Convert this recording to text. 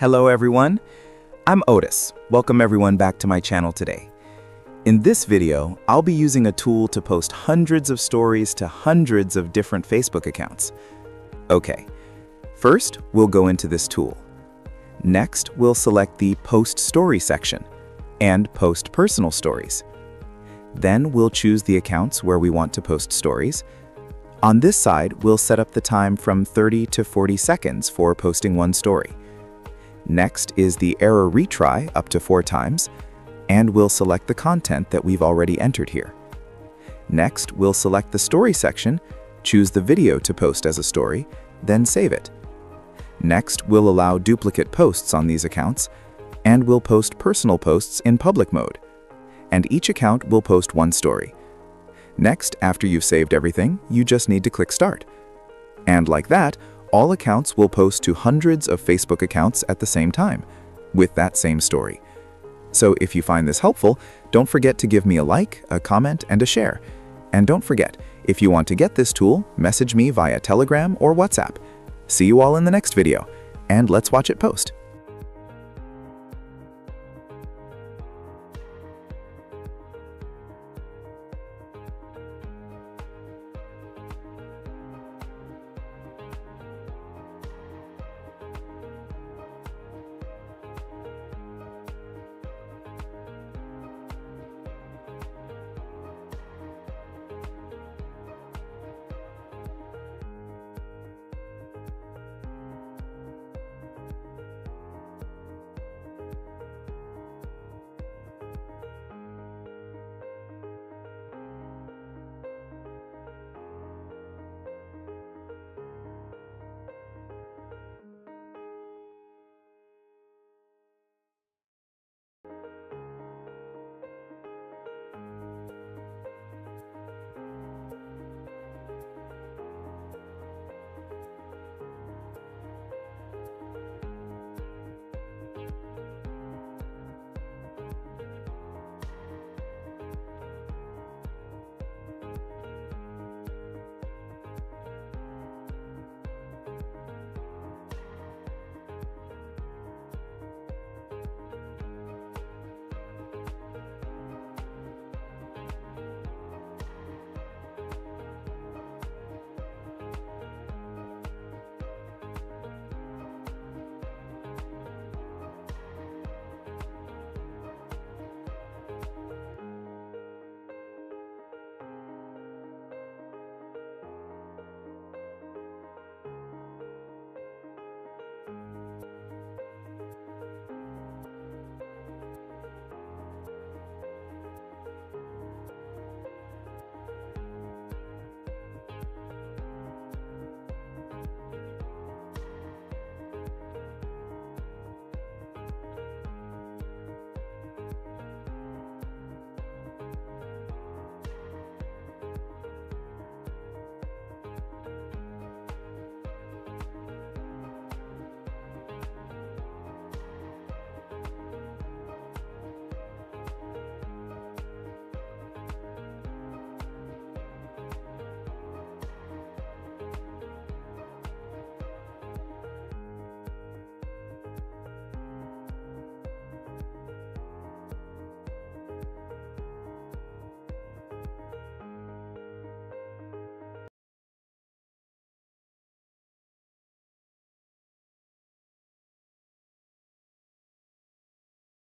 Hello everyone, I'm Otis. Welcome everyone back to my channel today. In this video, I'll be using a tool to post hundreds of stories to hundreds of different Facebook accounts. Okay, first we'll go into this tool. Next, we'll select the Post Story section and Post Personal Stories. Then we'll choose the accounts where we want to post stories. On this side, we'll set up the time from 30 to 40 seconds for posting one story. Next is the error retry up to 4 times, and we'll select the content that we've already entered here. Next, we'll select the story section, choose the video to post as a story, then save it. Next, we'll allow duplicate posts on these accounts, and we'll post personal posts in public mode. And each account will post one story. Next, after you've saved everything, you just need to click Start. And like that, all accounts will post to hundreds of Facebook accounts at the same time, with that same story. So if you find this helpful, don't forget to give me a like, a comment, and a share. And don't forget, if you want to get this tool, message me via Telegram or WhatsApp. See you all in the next video, and let's watch it post.